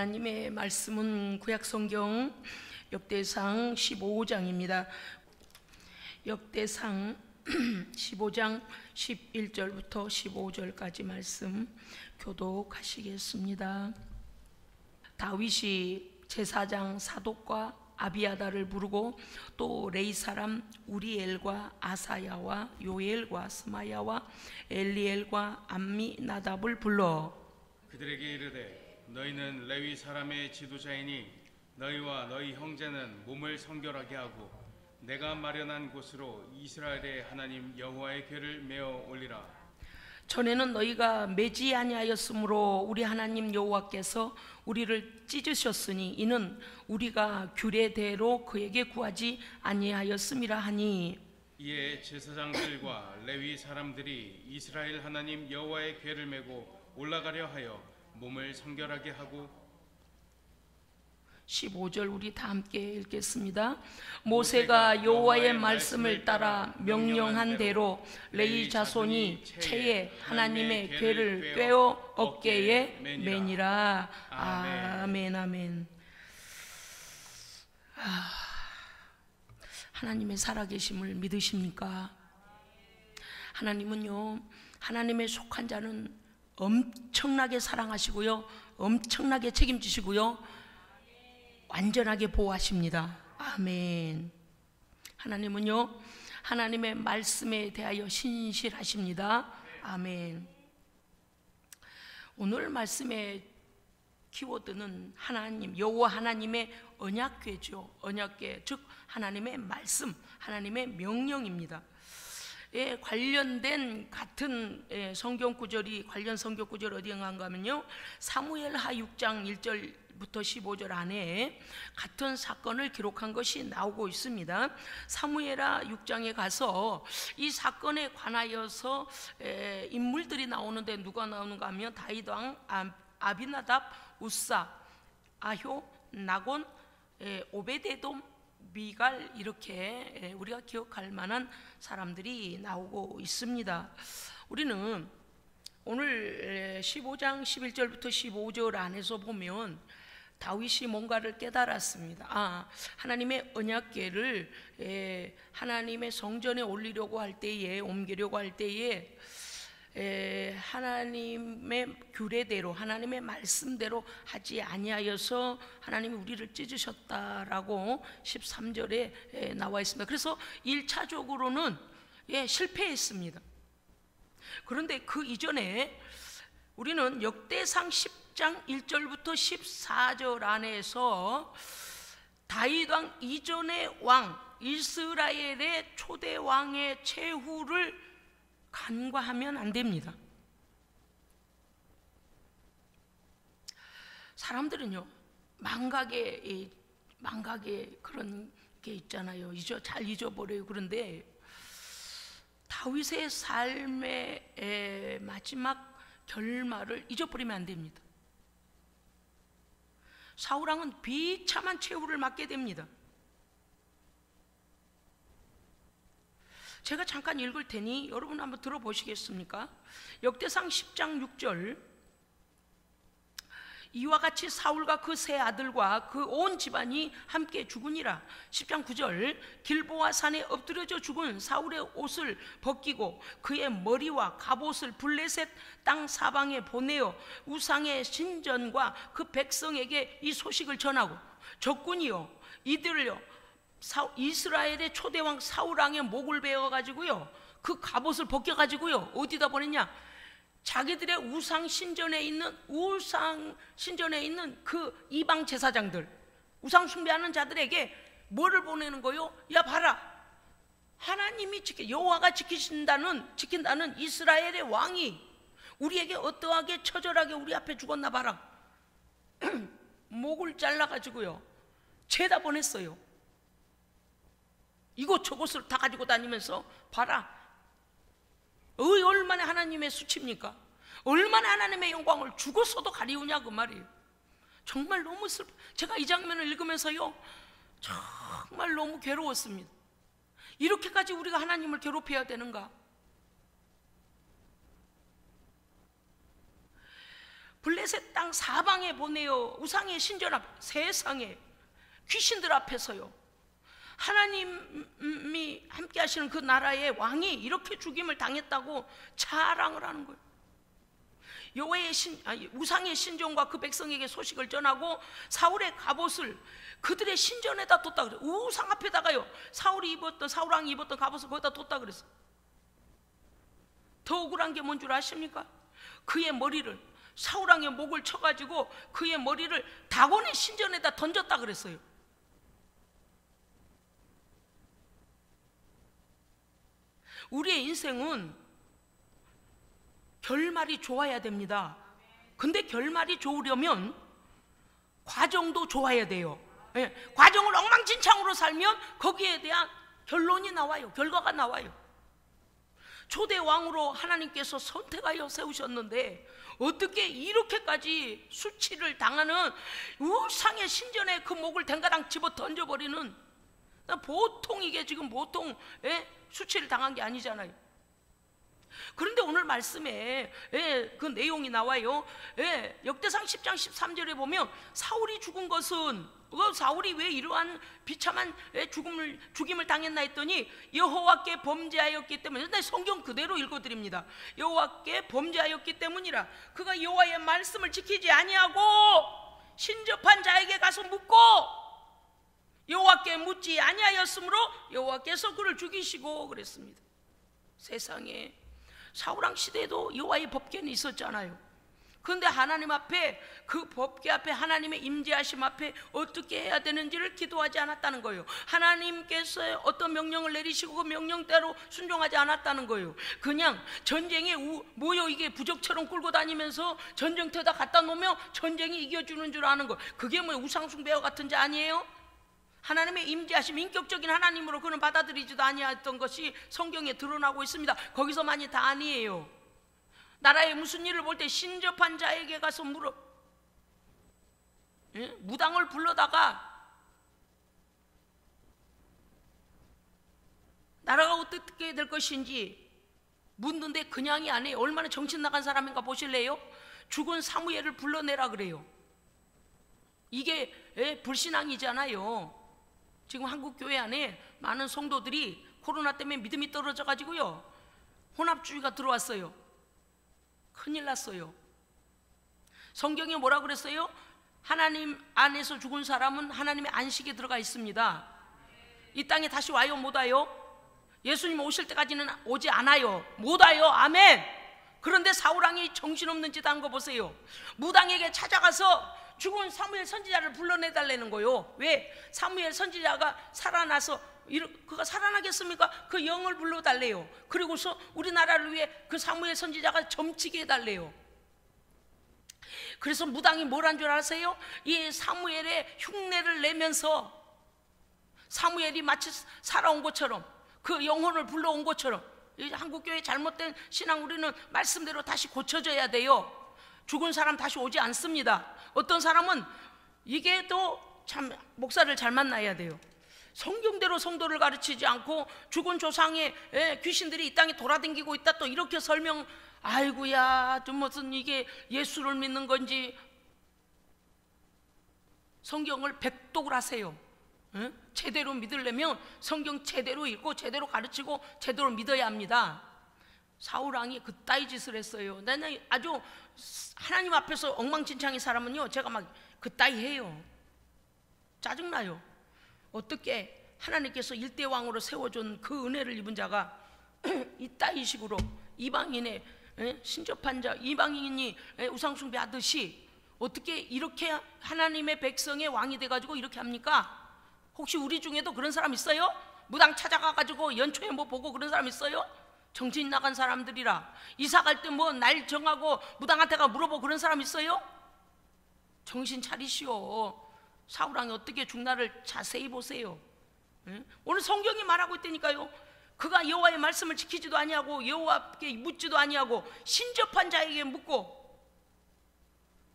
하나님의 말씀은 구약성경 역대상 15장입니다. 역대상 15장 11절부터 15절까지 말씀 교독하시겠습니다. 다윗이 제사장 사독과 아비아다를 부르고 또 레이 사람 우리엘과 아사야와 요엘과 스마야와 엘리엘과 암미나답을 불러 그들에게 이르되 너희는 레위 사람의 지도자이니 너희와 너희 형제는 몸을 성결하게 하고 내가 마련한 곳으로 이스라엘의 하나님 여호와의 궤를 메어 올리라. 전에는 너희가 매지 아니하였으므로 우리 하나님 여호와께서 우리를 찢으셨으니 이는 우리가 규례대로 그에게 구하지 아니하였음이라 하니, 이에 제사장들과 레위 사람들이 이스라엘 하나님 여호와의 궤를 메고 올라가려 하여 몸을 성결하게 하고 15절 우리 다 함께 읽겠습니다. 모세가 여호와의 말씀을 따라 명령한 대로 레위 자손이 채에 하나님의 궤를 꿰어 어깨에 매니라. 아멘 아멘. 하나님의 살아계심을 믿으십니까? 하나님은요, 하나님의 속한 자는 엄청나게 사랑하시고요, 엄청나게 책임지시고요, 완전하게 보호하십니다. 아멘. 하나님은요, 하나님의 말씀에 대하여 신실하십니다. 아멘. 오늘 말씀의 키워드는 하나님, 여호와 하나님의 언약궤죠. 언약궤, 즉 하나님의 말씀, 하나님의 명령입니다. 예, 관련된 같은 성경 구절이, 관련 성경 구절 어디인가 하면요, 사무엘하 6장 1절부터 15절 안에 같은 사건을 기록한 것이 나오고 있습니다. 사무엘하 6장에 가서 이 사건에 관하여서 인물들이 나오는데 누가 나오는가 하면 다윗 왕, 아비나답, 우사, 아효, 나곤, 오베데돔, 미갈, 이렇게 우리가 기억할 만한 사람들이 나오고 있습니다. 우리는 오늘 15장 11절부터 15절 안에서 보면 다윗이 뭔가를 깨달았습니다. 하나님의 언약궤를 하나님의 성전에 올리려고 할 때에, 옮기려고 할 때에 하나님의 규례대로, 하나님의 말씀대로 하지 아니하여서 하나님이 우리를 찢으셨다라고 13절에 나와 있습니다. 그래서 1차적으로는 실패했습니다. 그런데 그 이전에 우리는 역대상 10장 1절부터 14절 안에서 다윗 왕 이전의 왕, 이스라엘의 초대 왕의 최후를 간과하면 안 됩니다. 사람들은요, 망각의 그런 게 있잖아요. 잘 잊어버려요. 그런데 다윗의 삶의 마지막 결말을 잊어버리면 안 됩니다. 사울왕은 비참한 최후를 맞게 됩니다. 제가 잠깐 읽을 테니 여러분 한번 들어보시겠습니까? 역대상 10장 6절, 이와 같이 사울과 그 세 아들과 그 온 집안이 함께 죽으니라. 10장 9절, 길보아 산에 엎드려져 죽은 사울의 옷을 벗기고 그의 머리와 갑옷을 블레셋 땅 사방에 보내어 우상의 신전과 그 백성에게 이 소식을 전하고, 적군이요, 이들을요, 이스라엘의 초대왕 사울왕의 목을 베어가지고요, 그 갑옷을 벗겨가지고요, 어디다 보냈냐? 자기들의 우상 신전에 있는 그 이방 제사장들, 우상 숭배하는 자들에게 뭐를 보내는 거요? 야, 봐라, 하나님이 여호와가 지킨다는 이스라엘의 왕이 우리에게 어떠하게 처절하게 우리 앞에 죽었나 봐라. 목을 잘라가지고요, 죄다 보냈어요. 이곳저곳을 다 가지고 다니면서 봐라, 얼마나 하나님의 수치입니까? 얼마나 하나님의 영광을 죽었어도 가리우냐, 그 말이에요. 정말 너무 슬퍼. 제가 이 장면을 읽으면서요, 정말 너무 괴로웠습니다. 이렇게까지 우리가 하나님을 괴롭혀야 되는가? 블레셋 땅 사방에 보내어 우상의 신전 앞, 세상에 귀신들 앞에서요, 하나님이 함께 하시는 그 나라의 왕이 이렇게 죽임을 당했다고 자랑을 하는 거예요. 여호와의 우상의 신전과 그 백성에게 소식을 전하고 사울의 갑옷을 그들의 신전에다 뒀다 그래요. 우상 앞에다가요, 사울왕이 입었던 갑옷을 거기다 뒀다 그랬어요. 더 억울한 게 뭔 줄 아십니까? 그의 머리를, 사울왕의 목을 쳐가지고 그의 머리를 다곤의 신전에다 던졌다 그랬어요. 우리의 인생은 결말이 좋아야 됩니다. 근데 결말이 좋으려면 과정도 좋아야 돼요. 예, 과정을 엉망진창으로 살면 거기에 대한 결론이 나와요. 결과가 나와요. 초대 왕으로 하나님께서 선택하여 세우셨는데 어떻게 이렇게까지 수치를 당하는 우상의 신전에 그 목을 댕가랑 집어 던져버리는, 보통 이게 지금 보통 수치를 당한 게 아니잖아요. 그런데 오늘 말씀에 그 내용이 나와요. 역대상 10장 13절에 보면 사울이 죽은 것은, 사울이 왜 이러한 비참한 죽임을 당했나 했더니 여호와께 범죄하였기 때문에, 성경 그대로 읽어드립니다. 여호와께 범죄하였기 때문이라. 그가 여호와의 말씀을 지키지 아니하고 신접한 자에게 가서 묻고 여호와께 묻지 아니하였으므로 여호와께서 그를 죽이시고 그랬습니다. 세상에, 사울왕 시대에도 여호와의 법궤는 있었잖아요. 그런데 하나님 앞에, 그 법궤 앞에, 하나님의 임재하심 앞에 어떻게 해야 되는지를 기도하지 않았다는 거예요. 하나님께서 어떤 명령을 내리시고 그 명령대로 순종하지 않았다는 거예요. 그냥 전쟁에 뭐요, 이게 부적처럼 끌고 다니면서 전쟁터에다 갖다 놓으면 전쟁이 이겨주는 줄 아는 거, 그게 뭐 우상숭배와 같은 자 아니에요? 하나님의 임재하심, 인격적인 하나님으로 그는 받아들이지도 아니했던 것이 성경에 드러나고 있습니다. 거기서만이 다 아니에요. 나라에 무슨 일을 볼 때 신접한 자에게 가서 물어, 무당을 불러다가 나라가 어떻게 될 것인지 묻는데 그냥이 아니에요. 얼마나 정신 나간 사람인가 보실래요? 죽은 사무엘을 불러내라 그래요. 이게 불신앙이잖아요. 지금 한국 교회 안에 많은 성도들이 코로나 때문에 믿음이 떨어져 가지고요, 혼합주의가 들어왔어요. 큰일 났어요. 성경에 뭐라 그랬어요? 하나님 안에서 죽은 사람은 하나님의 안식에 들어가 있습니다. 이 땅에 다시 와요, 못 와요? 예수님 오실 때까지는 오지 않아요. 못 와요. 아멘. 그런데 사울왕이 정신없는 짓 한 거 보세요. 무당에게 찾아가서 죽은 사무엘 선지자를 불러내달라는 거예요. 왜? 사무엘 선지자가 살아나서, 그가 살아나겠습니까? 그 영을 불러달래요. 그리고서 우리나라를 위해 그 사무엘 선지자가 점치게 해달래요. 그래서 무당이 뭘 한 줄 아세요? 이 사무엘의 흉내를 내면서 사무엘이 마치 살아온 것처럼, 그 영혼을 불러온 것처럼, 한국교회 잘못된 신앙, 우리는 말씀대로 다시 고쳐져야 돼요. 죽은 사람 다시 오지 않습니다. 어떤 사람은 이게 또 참 목사를 잘 만나야 돼요. 성경대로 성도를 가르치지 않고 죽은 조상의 귀신들이 이 땅에 돌아다니고 있다, 또 이렇게 설명, 아이고야, 좀 무슨 이게 예수를 믿는 건지. 성경을 백독을 하세요. 제대로 믿으려면 성경 제대로 읽고 제대로 가르치고 제대로 믿어야 합니다. 사울왕이 그따위 짓을 했어요. 나는 아주 하나님 앞에서 엉망진창인 사람은요, 제가 막 그따위 해요. 짜증나요. 어떻게 하나님께서 일대왕으로 세워준 그 은혜를 입은 자가 이따위 식으로 이방인의 신접한 자, 이방인이 우상숭배 하듯이 어떻게 이렇게 하나님의 백성의 왕이 돼가지고 이렇게 합니까? 혹시 우리 중에도 그런 사람 있어요? 무당 찾아가가지고 연초에 뭐 보고 그런 사람 있어요? 정신 나간 사람들이라. 이사 갈 때 뭐 날 정하고 무당한테 가 물어보고 그런 사람 있어요? 정신 차리시오. 사울왕이 어떻게 죽나를 자세히 보세요. 오늘 성경이 말하고 있다니까요. 그가 여호와의 말씀을 지키지도 아니하고 여호와께 묻지도 아니하고 신접한 자에게 묻고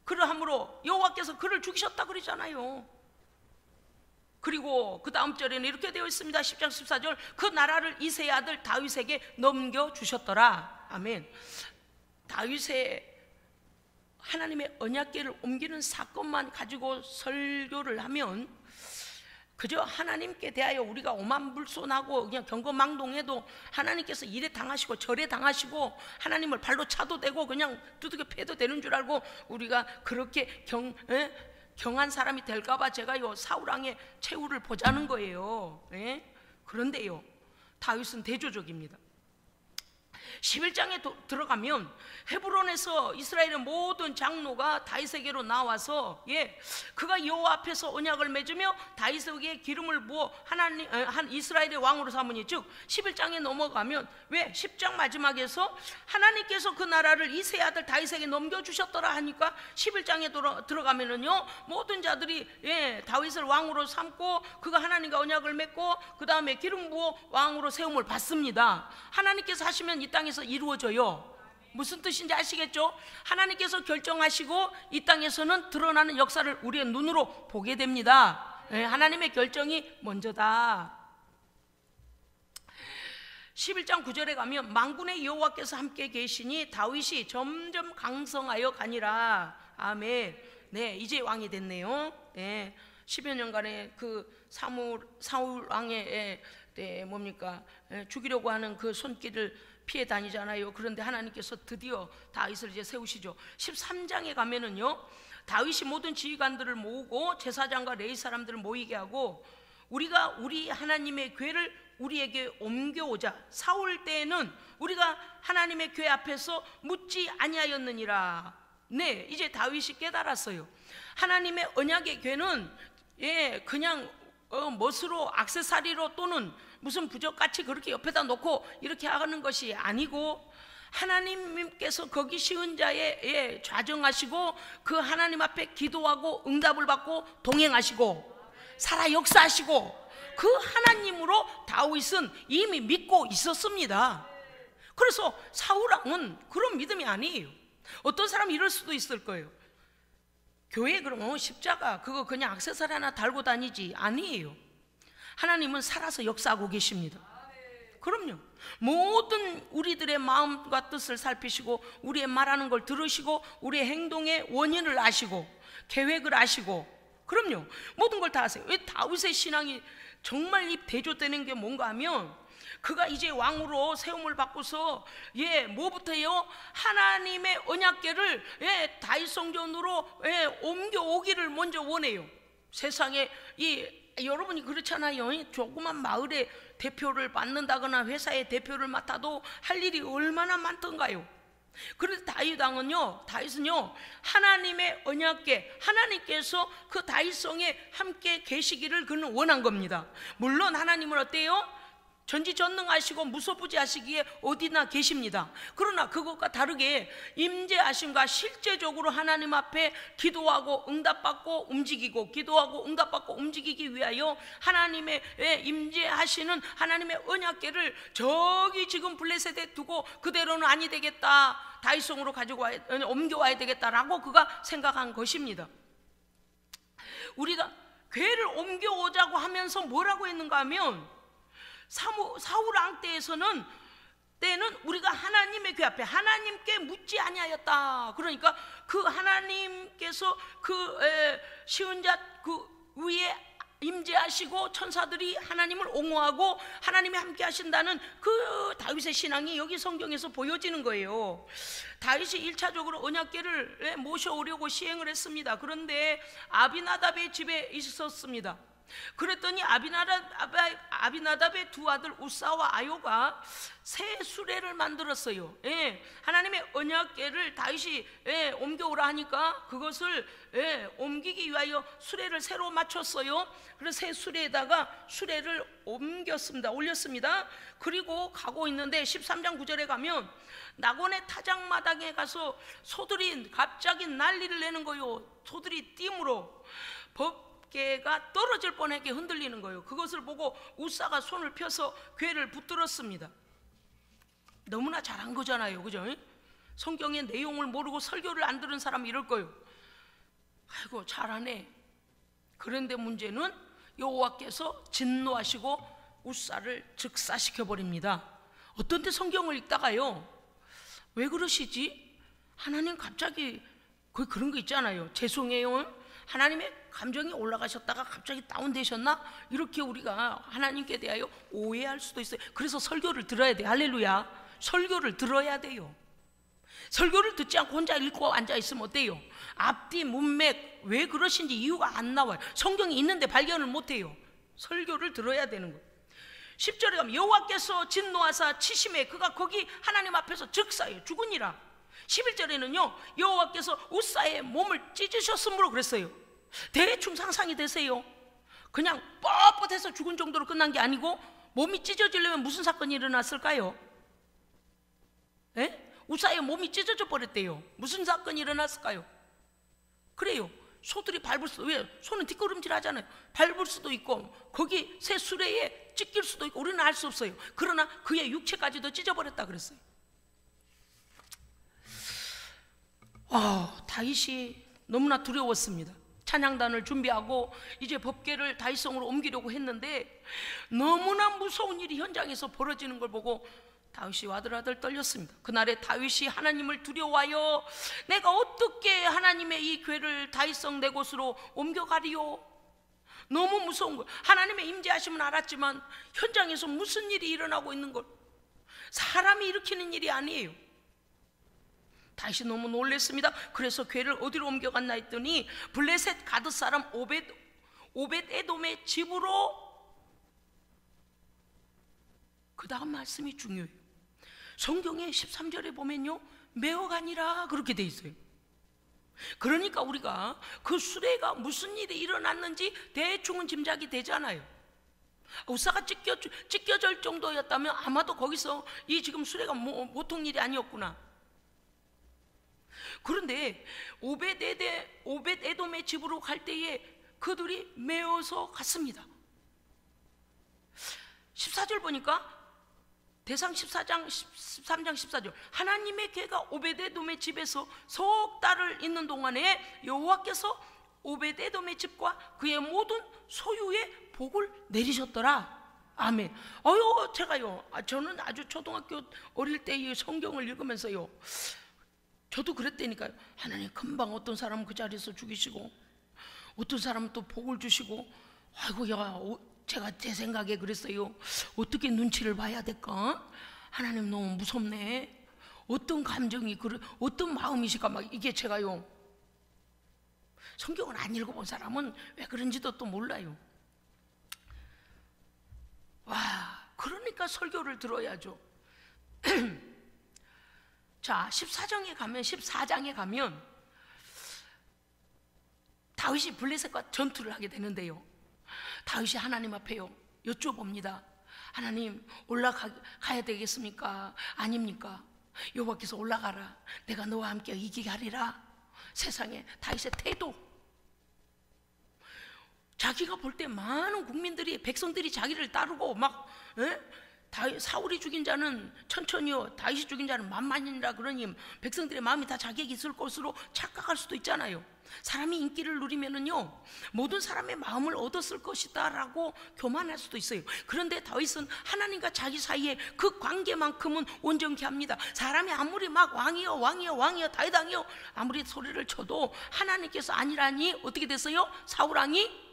그러함으로 여호와께서 그를 죽이셨다 그러잖아요. 그리고 그 다음 절에는 이렇게 되어 있습니다. 10장 14절, 그 나라를 이새의 아들 다윗에게 넘겨주셨더라. 아멘. 다윗의 하나님의 언약궤를 옮기는 사건만 가지고 설교를 하면 그저 하나님께 대하여 우리가 오만불손하고 그냥 경거망동해도 하나님께서 이래 당하시고 저래 당하시고 하나님을 발로 차도 되고 그냥 두들겨 패도 되는 줄 알고 우리가 그렇게 경한 사람이 될까봐 제가요 사울왕의 최후를 보자는 거예요. 그런데요 다윗은 대조적입니다. 11장에 들어가면 헤브론에서 이스라엘의 모든 장로가 다윗에게로 나와서 그가 여호와 앞에서 언약을 맺으며 다윗에게 기름을 부어 이스라엘의 왕으로 삼으니, 즉 11장에 넘어가면 왜 10장 마지막에서 하나님께서 그 나라를 이새의 아들 다윗에게 넘겨주셨더라 하니까 11장에 들어가면은요 모든 자들이 다윗을 왕으로 삼고 그가 하나님과 언약을 맺고 그 다음에 기름 부어 왕으로 세움을 받습니다. 하나님께서 하시면 이 땅에서 이루어져요. 무슨 뜻인지 아시겠죠? 하나님께서 결정하시고 이 땅에서는 드러나는 역사를 우리의 눈으로 보게 됩니다. 하나님의 결정이 먼저다. 11장 9절에 가면 만군의 여호와께서 함께 계시니 다윗이 점점 강성하여 가니라. 아멘. 이제 왕이 됐네요. 10여 년간의 그 사울 왕의 죽이려고 하는 그 손길을 피해 다니잖아요. 그런데 하나님께서 드디어 다윗을 이제 세우시죠. 13장에 가면은요 다윗이 모든 지휘관들을 모으고 제사장과 레위 사람들을 모이게 하고 우리가 우리 하나님의 궤를 우리에게 옮겨오자. 사울 때에는 우리가 하나님의 궤 앞에서 묻지 아니하였느니라. 이제 다윗이 깨달았어요. 하나님의 언약의 궤는 그냥 멋으로 액세서리로 또는 무슨 부적같이 그렇게 옆에다 놓고 이렇게 하는 것이 아니고 하나님께서 거기 쉬운 자에 좌정하시고 그 하나님 앞에 기도하고 응답을 받고 동행하시고 살아 역사하시고 그 하나님으로 다윗은 이미 믿고 있었습니다. 그래서 사울왕은 그런 믿음이 아니에요. 어떤 사람이 이럴 수도 있을 거예요. 교회에 그러면 십자가 그거 그냥 액세서리 하나 달고 다니지. 아니에요. 하나님은 살아서 역사하고 계십니다. 그럼요. 모든 우리들의 마음과 뜻을 살피시고 우리의 말하는 걸 들으시고 우리의 행동의 원인을 아시고 계획을 아시고, 그럼요. 모든 걸 다 아세요. 왜 다윗의 신앙이 정말 이 대조되는 게 뭔가 하면 그가 이제 왕으로 세움을 받고서 뭐부터요? 하나님의 언약궤를 다윗 성전으로 옮겨오기를 먼저 원해요. 세상에 여러분이 그렇잖아요. 조그만 마을의 대표를 맡는다거나 회사의 대표를 맡아도 할 일이 얼마나 많던가요. 그런데 다윗은요 하나님의 언약궤, 하나님께서 그 다윗성에 함께 계시기를 그는 원한 겁니다. 물론 하나님은 어때요? 전지전능하시고 무소부지하시기에 어디나 계십니다. 그러나 그것과 다르게 임재하심과 실제적으로 하나님 앞에 기도하고 응답받고 움직이고 기도하고 응답받고 움직이기 위하여 하나님의 임재하시는 하나님의 언약궤를 저기 지금 블레셋에 두고 그대로는 아니 되겠다, 다윗성으로 옮겨와야 되겠다라고 그가 생각한 것입니다. 우리가 궤를 옮겨오자고 하면서 뭐라고 했는가 하면 사울 왕 때는 우리가 하나님의 궤 앞에 하나님께 묻지 아니하였다. 그러니까 그 하나님께서 그 쉬운 자 그 위에 임재하시고 천사들이 하나님을 옹호하고 하나님이 함께 하신다는 그 다윗의 신앙이 여기 성경에서 보여지는 거예요. 다윗이 1차적으로 언약궤를 모셔오려고 시행을 했습니다. 그런데 아비나답의 집에 있었습니다. 그랬더니 아비나답의 두 아들 우사와 아요가 새 수레를 만들었어요. 하나님의 언약궤를 다윗이 옮겨오라 하니까 그것을 옮기기 위하여 수레를 새로 맞췄어요. 그래서 새 수레에다가 수레를 올렸습니다. 그리고 가고 있는데 13장 9절에 가면 낙원의 타작마당에 가서 소들이 갑자기 난리를 내는 거요. 소들이 띠므로 궤가 떨어질 뻔하게 흔들리는 거예요. 그것을 보고 우사가 손을 펴서 궤를 붙들었습니다. 너무나 잘한 거잖아요, 그죠? 성경의 내용을 모르고 설교를 안 들은 사람이 이럴 거예요. 아이고 잘하네. 그런데 문제는 여호와께서 진노하시고 우사를 즉사시켜 버립니다. 어떤 때 성경을 읽다가요, 왜 그러시지? 하나님 갑자기 거의 그런 거 있잖아요. 죄송해요, 하나님의 감정이 올라가셨다가 갑자기 다운되셨나? 이렇게 우리가 하나님께 대하여 오해할 수도 있어요. 그래서 설교를 들어야 돼요. 할렐루야. 설교를 들어야 돼요. 설교를 듣지 않고 혼자 읽고 앉아있으면 어때요? 앞뒤 문맥 왜 그러신지 이유가 안 나와요. 성경이 있는데 발견을 못해요. 설교를 들어야 되는 거예요. 10절에 가면 여호와께서 진노하사 치심에 그가 거기 하나님 앞에서 즉사에 죽으니라. 11절에는요 여호와께서 우사의 몸을 찢으셨으므로 그랬어요. 대충 상상이 되세요? 그냥 뻣뻣해서 죽은 정도로 끝난 게 아니고 몸이 찢어지려면 무슨 사건이 일어났을까요? 에? 우사의 몸이 찢어져 버렸대요. 무슨 사건이 일어났을까요? 그래요, 소들이 밟을 수, 왜? 소는 뒷걸음질 하잖아요. 밟을 수도 있고 거기 새 수레에 찢길 수도 있고 우리는 알 수 없어요. 그러나 그의 육체까지도 찢어버렸다 그랬어요. 다윗이 너무나 두려웠습니다. 찬양단을 준비하고 이제 법궤를 다윗성으로 옮기려고 했는데 너무나 무서운 일이 현장에서 벌어지는 걸 보고 다윗이 와들와들 떨렸습니다. 그날에 다윗이 하나님을 두려워하여 내가 어떻게 하나님의 이 궤를 다윗성 내 곳으로 옮겨가리요? 너무 무서운 거예요. 하나님의 임재하심은 알았지만 현장에서 무슨 일이 일어나고 있는 걸 사람이 일으키는 일이 아니에요. 다윗이 너무 놀랐습니다. 그래서 궤를 어디로 옮겨갔나 했더니 블레셋 가드 사람 오벳 에돔의 집으로. 그 다음 말씀이 중요해요. 성경의 13절에 보면요 메어가니라 그렇게 돼 있어요. 그러니까 우리가 그 수레가 무슨 일이 일어났는지 대충은 짐작이 되잖아요. 우사가 찢겨질 정도였다면 아마도 거기서 이 지금 수레가 보통 일이 아니었구나. 그런데 오벳 에돔의 집으로 갈 때에 그들이 메어서 갔습니다. 14절 보니까 대상 13장 14절 하나님의 궤가 오벳 에돔의 집에서 석 달을 있는 동안에 여호와께서 오벳 에돔의 집과 그의 모든 소유에 복을 내리셨더라. 아멘. 저는 아주 초등학교 어릴 때 이 성경을 읽으면서요 저도 그랬다니까요. 하나님 금방 어떤 사람은 그 자리에서 죽이시고 어떤 사람은 또 복을 주시고 제가 제 생각에 그랬어요. 어떻게 눈치를 봐야 될까? 하나님 너무 무섭네. 어떤 감정이 어떤 마음이실까? 막 이게 제가요 성경을 안 읽어본 사람은 왜 그런지도 또 몰라요. 그러니까 설교를 들어야죠. 자, 14장에 가면 다윗이 블레셋과 전투를 하게 되는데요. 다윗이 하나님 앞에요 여쭤봅니다. 하나님 올라가야 되겠습니까? 아닙니까? 여호와께서 올라가라. 내가 너와 함께 이기게 하리라. 세상에 다윗의 태도, 자기가 볼 때 많은 백성들이 자기를 따르고 사울이 죽인 자는 천천히요 다윗이 죽인 자는 만만이라 그러니 백성들의 마음이 다 자기에게 있을 것으로 착각할 수도 있잖아요. 사람이 인기를 누리면은요 모든 사람의 마음을 얻었을 것이다 라고 교만할 수도 있어요. 그런데 다윗은 하나님과 자기 사이에 그 관계만큼은 온전케 합니다. 사람이 아무리 막 왕이여 다윗 왕이여 아무리 소리를 쳐도 하나님께서 아니라니 어떻게 됐어요? 사울왕이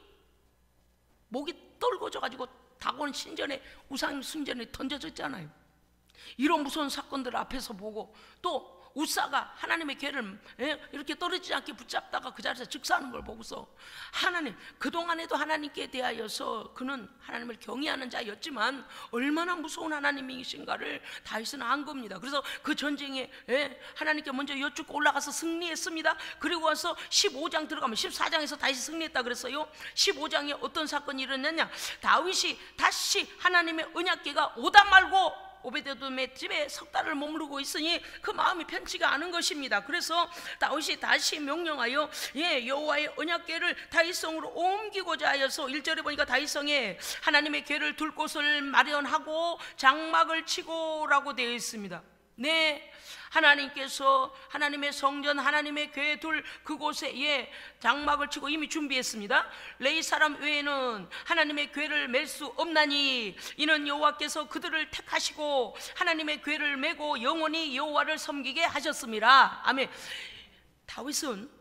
목이 떨궈져 가지고 다곤 신전에 우상 숭전에 던져졌잖아요. 이런 무서운 사건들 앞에서 보고 또 우사가 하나님의 궤를 이렇게 떨어지지 않게 붙잡다가 그 자리에서 즉사하는 걸 보고서 하나님, 그동안에도 하나님께 대하여서 그는 하나님을 경외하는 자였지만 얼마나 무서운 하나님이신가를 다윗은 안 겁니다. 그래서 그 전쟁에 하나님께 먼저 여쭙고 올라가서 승리했습니다. 그리고 와서 15장 들어가면 14장에서 다윗이 승리했다 그랬어요. 15장에 어떤 사건이 일어났냐, 다윗이 다시 하나님의 언약궤가 오다 말고 오베데돔의 집에 석 달을 머무르고 있으니 그 마음이 편치가 않은 것입니다. 그래서 다윗이 다시 명령하여 여호와의 언약궤를 다윗성으로 옮기고자 하여서 1절에 보니까 다윗성에 하나님의 궤를 둘 곳을 마련하고 장막을 치고라고 되어 있습니다. 하나님께서 하나님의 성전, 하나님의 궤 둘 그곳에 장막을 치고 이미 준비했습니다. 레위 사람 외에는 하나님의 궤를 맬 수 없나니 이는 여호와께서 그들을 택하시고 하나님의 궤를 메고 영원히 여호와를 섬기게 하셨습니다. 아멘. 다윗은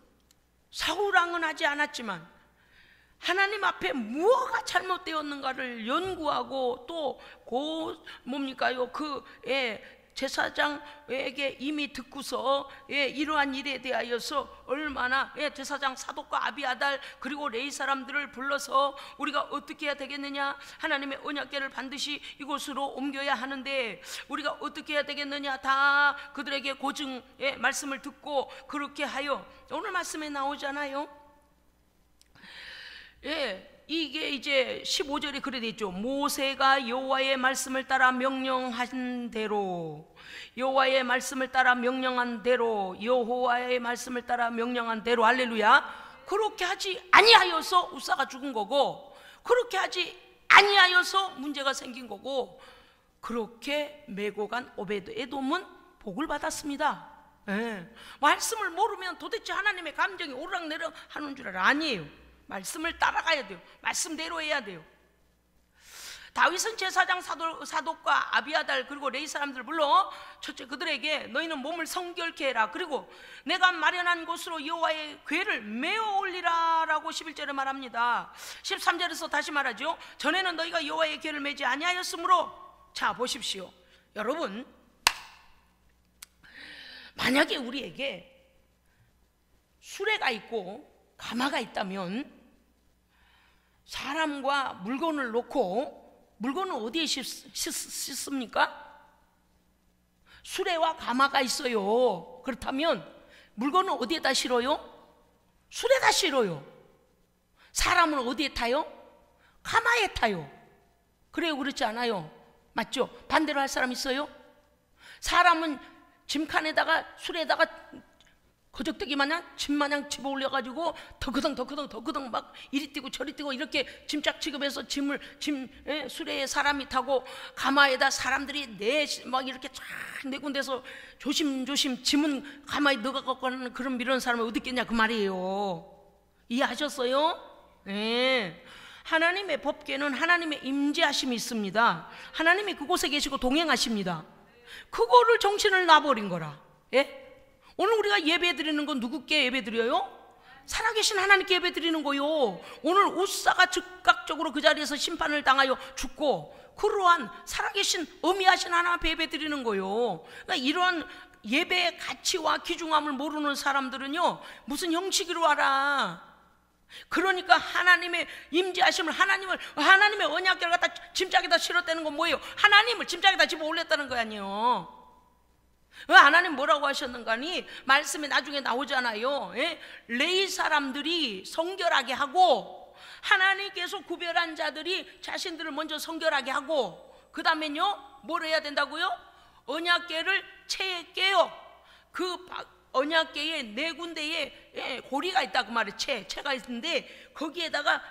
사울왕은 하지 않았지만 하나님 앞에 무엇가 잘못되었는가를 연구하고 또 뭡니까요? 제사장에게 이미 듣고서 이러한 일에 대하여서 얼마나 제사장 사독과 아비아달 그리고 레위 사람들을 불러서 우리가 어떻게 해야 되겠느냐, 하나님의 언약궤를 반드시 이곳으로 옮겨야 하는데 우리가 어떻게 해야 되겠느냐, 다 그들에게 고증의 말씀을 듣고 그렇게 하여 오늘 말씀에 나오잖아요. 이게 이제 15절에 그래 돼 있죠. 모세가 여호와의 말씀을 따라 명령한 대로, 여호와의 말씀을 따라 명령한 대로, 여호와의 말씀을 따라 명령한 대로, 할렐루야. 그렇게 하지 아니하여서 우사가 죽은 거고, 그렇게 하지 아니하여서 문제가 생긴 거고, 그렇게 메고 간 오베드 에돔은 복을 받았습니다. 말씀을 모르면 도대체 하나님의 감정이 오르락내리락 하는 줄 알아. 아니에요. 말씀을 따라가야 돼요. 말씀대로 해야 돼요. 다윗은 제사장 사독과 아비아달 그리고 레위 사람들 불러 첫째 그들에게 너희는 몸을 성결케 해라. 그리고 내가 마련한 곳으로 여호와의 궤를 메어 올리라 라고 11절에 말합니다. 13절에서 다시 말하죠. 전에는 너희가 여호와의 궤를 메지 아니하였으므로. 자 보십시오. 여러분, 만약에 우리에게 수레가 있고 가마가 있다면 사람과 물건을 놓고 물건을 어디에 싣습니까? 수레와 가마가 있어요. 그렇다면 물건은 어디에다 실어요? 수레다 실어요. 사람은 어디에 타요? 가마에 타요. 그래요, 그렇지 않아요? 맞죠? 반대로 할 사람 있어요? 사람은 짐칸에다가 수레에다가 거적대기 마냥 짐 마냥 집어 올려가지고 더그덩 막 이리 뛰고 저리 뛰고 이렇게 짐짝 취급해서 수레에 사람이 타고 가마에다 사람들이 막 이렇게 쫙 네 군데서 조심조심 짐은 가마에 넣어갖고 가는 그런 이런 사람이 어디 있겠냐 그 말이에요. 이해하셨어요? 네. 하나님의 법궤는 하나님의 임재하심이 있습니다. 하나님이 그곳에 계시고 동행하십니다. 그거를 정신을 놔버린 거라. 예? 오늘 우리가 예배 드리는 건 누구께 예배 드려요? 살아계신 하나님께 예배 드리는 거요. 오늘 우사가 즉각적으로 그 자리에서 심판을 당하여 죽고 그러한 살아계신 어미하신 하나님 앞에 예배 드리는 거요. 그러니까 이러한 예배의 가치와 귀중함을 모르는 사람들은요, 무슨 형식으로 알아. 그러니까 하나님의 임재하심을, 하나님의 언약궤를 갖다 짐짝에다 실었다는 건 뭐예요? 하나님을 짐짝에다 집어 올렸다는 거 아니에요. 왜 하나님 뭐라고 하셨는가니 말씀이 나중에 나오잖아요. 레위 사람들이 성결하게 하고 하나님께서 구별한 자들이 자신들을 먼저 성결하게 하고 그 다음에요 뭘 해야 된다고요? 언약궤를 채에 깨요. 그 언약궤에 네 군데에 고리가 있다 그 말이에요. 채가 있는데 거기에다가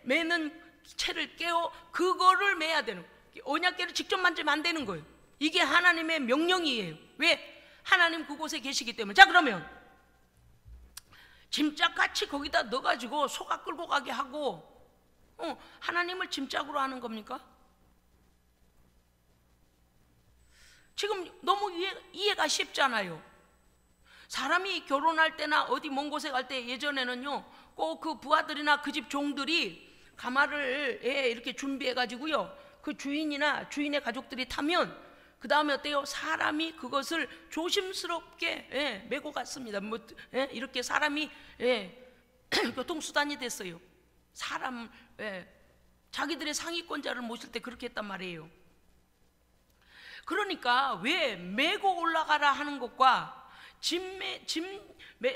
매는 채를 깨요. 그거를 매야 되는 거예요. 언약궤를 직접 만지면 안 되는 거예요. 이게 하나님의 명령이에요. 왜? 하나님 그곳에 계시기 때문에. 자, 그러면 짐짝같이 거기다 넣어가지고 소가 끌고 가게 하고 하나님을 짐짝으로 하는 겁니까? 지금 너무 이해가 쉽잖아요. 사람이 결혼할 때나 어디 먼 곳에 갈 때 예전에는요 꼭 그 부하들이나 그 집 종들이 가마를 이렇게 준비해가지고요 그 주인이나 주인의 가족들이 타면 그 다음에 어때요? 사람이 그것을 조심스럽게 메고 갔습니다. 이렇게 사람이 교통수단이 됐어요. 사람 자기들의 상위권자를 모실 때 그렇게 했단 말이에요. 그러니까 왜 메고 올라가라 하는 것과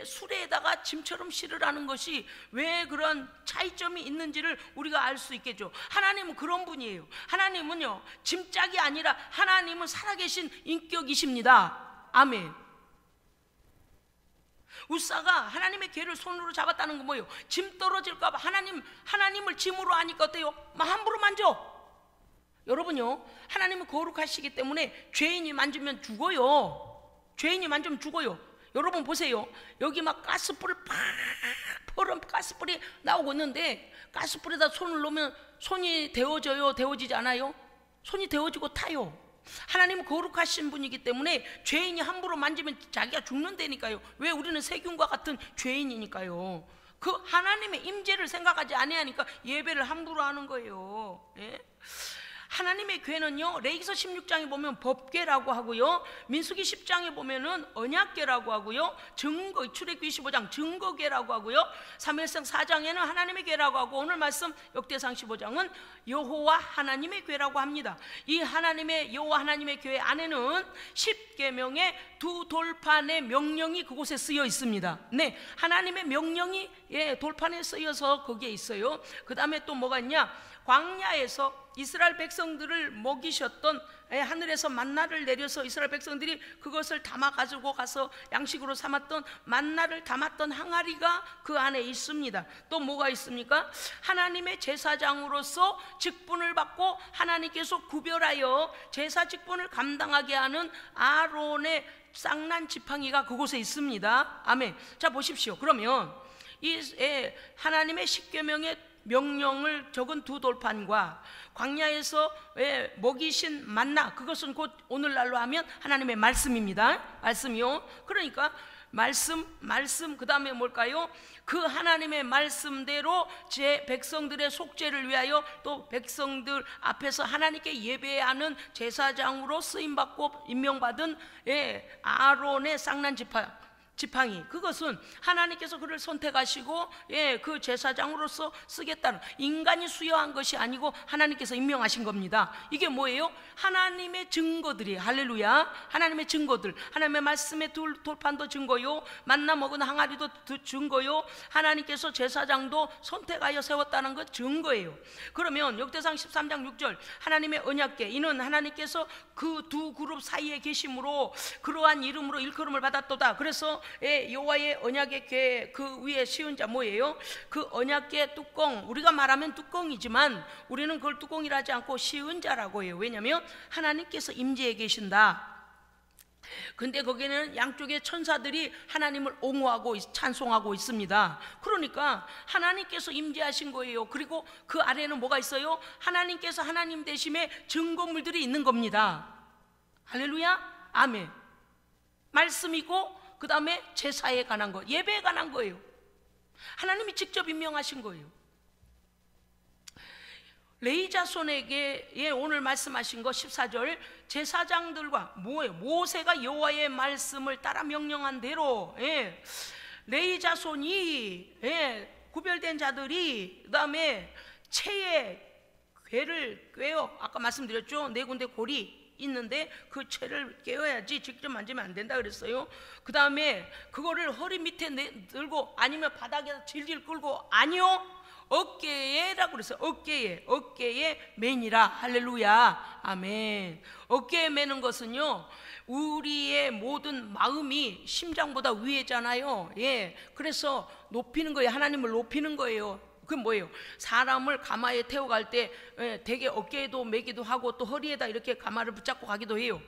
수레에다가 짐처럼 실으라는 것이 왜 그런 차이점이 있는지를 우리가 알 수 있겠죠. 하나님은 그런 분이에요. 하나님은요 짐짝이 아니라 하나님은 살아계신 인격이십니다. 아멘. 우사가 하나님의 궤를 손으로 잡았다는 건 뭐예요? 짐 떨어질까 봐 하나님을 짐으로 하니까 어때요? 함부로 만져. 여러분요 하나님은 거룩하시기 때문에 죄인이 만지면 죽어요. 죄인이 만지면 죽어요. 여러분 보세요. 여기 막 가스불을 퍼런 가스불이 나오고 있는데 가스불에다 손을 놓으면 손이 데워져요? 데워지지 않아요? 손이 데워지고 타요. 하나님은 거룩하신 분이기 때문에 죄인이 함부로 만지면 자기가 죽는다니까요. 왜? 우리는 세균과 같은 죄인이니까요. 그 하나님의 임재를 생각하지 아니하니까 예배를 함부로 하는 거예요. 예? 하나님의 궤는요, 레위기서 16장에 보면 법궤라고 하고요, 민수기 10장에 보면은 언약궤라고 하고요, 출애굽기 25장 증거궤라고 하고요, 사무엘상 4장에는 하나님의 궤라고 하고, 오늘 말씀 역대상 15장은 여호와 하나님의 궤라고 합니다. 이 하나님의 여호와 하나님의 궤 안에는 10계명의 두 돌판의 명령이 그곳에 쓰여 있습니다. 네, 하나님의 명령이 돌판에 쓰여서 거기에 있어요. 그 다음에 또 뭐가 있냐? 광야에서 이스라엘 백성들을 먹이셨던, 하늘에서 만나를 내려서 이스라엘 백성들이 그것을 담아 가지고 가서 양식으로 삼았던 만나를 담았던 항아리가 그 안에 있습니다. 또 뭐가 있습니까? 하나님의 제사장으로서 직분을 받고 하나님께서 구별하여 제사 직분을 감당하게 하는 아론의 쌍난 지팡이가 그곳에 있습니다. 아멘. 자, 보십시오. 그러면 이 하나님의 십계명의 명령을 적은 두 돌판과 광야에서 먹이신 만나, 그것은 곧 오늘날로 하면 하나님의 말씀입니다. 말씀이요. 그러니까 말씀 그 다음에 뭘까요? 그 하나님의 말씀대로 제 백성들의 속죄를 위하여 또 백성들 앞에서 하나님께 예배하는 제사장으로 쓰임받고 임명받은 아론의 쌍난 지팡이, 그것은 하나님께서 그를 선택하시고 그 제사장으로서 쓰겠다는, 인간이 수여한 것이 아니고 하나님께서 임명하신 겁니다. 이게 뭐예요? 하나님의 증거들이, 할렐루야, 하나님의 증거들, 하나님의 말씀의 돌판도 증거요, 만나 먹은 항아리도 증거요, 하나님께서 제사장도 선택하여 세웠다는 것 증거예요. 그러면 역대상 13장 6절 하나님의 언약궤, 이는 하나님께서 그 두 그룹 사이에 계심으로 그러한 이름으로 일컬음을 받았도다. 그래서 여호와의 언약의 궤 그 위에 씌운 자 뭐예요? 그 언약궤 뚜껑, 우리가 말하면 뚜껑이지만 우리는 그걸 뚜껑이라 하지 않고 씌운 자라고 해요. 왜냐하면 하나님께서 임재해 계신다. 근데 거기는 양쪽의 천사들이 하나님을 옹호하고 찬송하고 있습니다. 그러니까 하나님께서 임재하신 거예요. 그리고 그 아래는 뭐가 있어요? 하나님께서 하나님 되심의 증거물들이 있는 겁니다. 할렐루야, 아멘. 말씀이고 그 다음에 제사에 관한 거, 예배에 관한 거예요. 하나님이 직접 임명하신 거예요. 레위 자손에게 오늘 말씀하신 거 14절, 제사장들과 뭐예요? 모세가 여호와의 말씀을 따라 명령한 대로 레위 자손이 구별된 자들이 그 다음에 채에 궤를 꿰어, 아까 말씀드렸죠? 네 군데 골이 있는데 그 채를 깨어야지 직접 만지면 안 된다 그랬어요. 그 다음에 그거를 허리 밑에 들고 아니면 바닥에서 질질 끌고, 아니요, 어깨에라고 그랬어요. 어깨에 매니라. 할렐루야, 아멘. 어깨에 매는 것은요, 우리의 모든 마음이 심장보다 위에잖아요. 그래서 높이는 거예요. 하나님을 높이는 거예요. 그건 뭐예요? 사람을 가마에 태워갈 때 되게 어깨에도 매기도 하고 또 허리에다 이렇게 가마를 붙잡고 가기도 해요.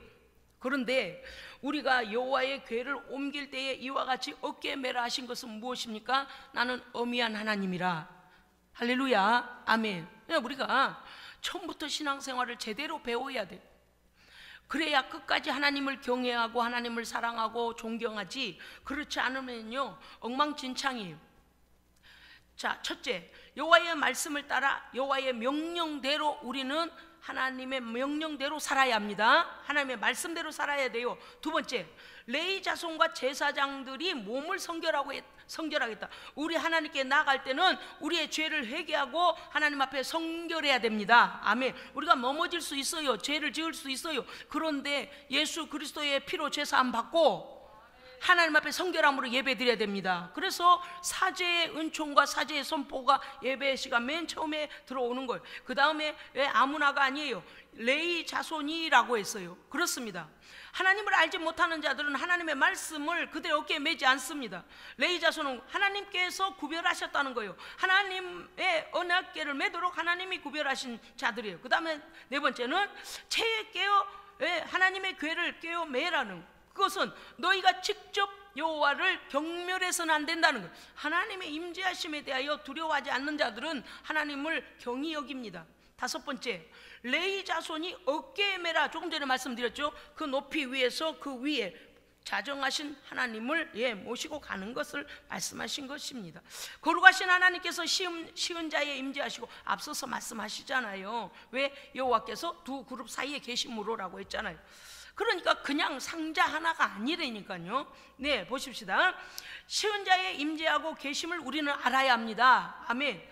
그런데 우리가 여호와의 궤를 옮길 때에 이와 같이 어깨에 매라 하신 것은 무엇입니까? 나는 어미한 하나님이라. 할렐루야, 아멘. 우리가 처음부터 신앙생활을 제대로 배워야 돼. 그래야 끝까지 하나님을 경외하고 하나님을 사랑하고 존경하지, 그렇지 않으면요 엉망진창이에요. 자, 첫째, 여호와의 말씀을 따라 여호와의 명령대로, 우리는 하나님의 명령대로 살아야 합니다. 하나님의 말씀대로 살아야 돼요. 두 번째, 레위 자손과 제사장들이 몸을 성결하겠다. 우리 하나님께 나아갈 때는 우리의 죄를 회개하고 하나님 앞에 성결해야 됩니다. 아멘. 우리가 넘어질 수 있어요. 죄를 지을 수 있어요. 그런데 예수 그리스도의 피로 죄사함 받고 하나님 앞에 성결함으로 예배 드려야 됩니다. 그래서 사제의 은총과 사제의 선포가 예배 시간 맨 처음에 들어오는 거예요. 그 다음에 아무나가 아니에요. 레위 자손이라고 했어요. 그렇습니다. 하나님을 알지 못하는 자들은 하나님의 말씀을 그들의 어깨에 매지 않습니다. 레위 자손은 하나님께서 구별하셨다는 거예요. 하나님의 언약궤를 매도록 하나님이 구별하신 자들이에요. 그 다음에 네 번째는 채에 깨어 하나님의 궤를 깨어 매라는, 그것은 너희가 직접 여호와를 경멸해서는 안 된다는 거예요. 하나님의 임재하심에 대하여 두려워하지 않는 자들은 하나님을 경히 여깁니다. 다섯 번째, 레위 자손이 어깨에 메라, 조금 전에 말씀드렸죠. 그 높이 위에서 그 위에 자정하신 하나님을 모시고 가는 것을 말씀하신 것입니다. 거룩하신 하나님께서 시은 자에 임재하시고 앞서서 말씀하시잖아요. 왜? 여호와께서 두 그룹 사이에 계심으로라고 했잖아요. 그러니까 그냥 상자 하나가 아니라니까요. 네, 보십시다. 시은 자에 임재하고 계심을 우리는 알아야 합니다. 아멘.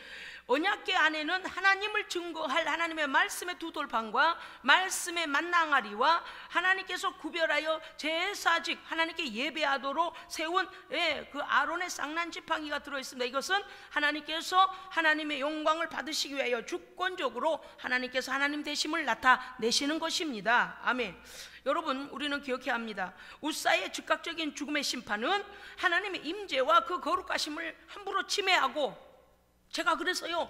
언약궤 안에는 하나님을 증거할 하나님의 말씀의 두 돌판과 말씀의 만낭아리와 하나님께서 구별하여 제사직 하나님께 예배하도록 세운 그 아론의 쌍난 지팡이가 들어있습니다. 이것은 하나님께서 하나님의 영광을 받으시기 위하여 주권적으로 하나님께서 하나님 되심을 나타내시는 것입니다. 아멘. 여러분, 우리는 기억해야 합니다. 우사의 즉각적인 죽음의 심판은 하나님의 임재와 그 거룩하심을 함부로 침해하고, 제가 그래서요,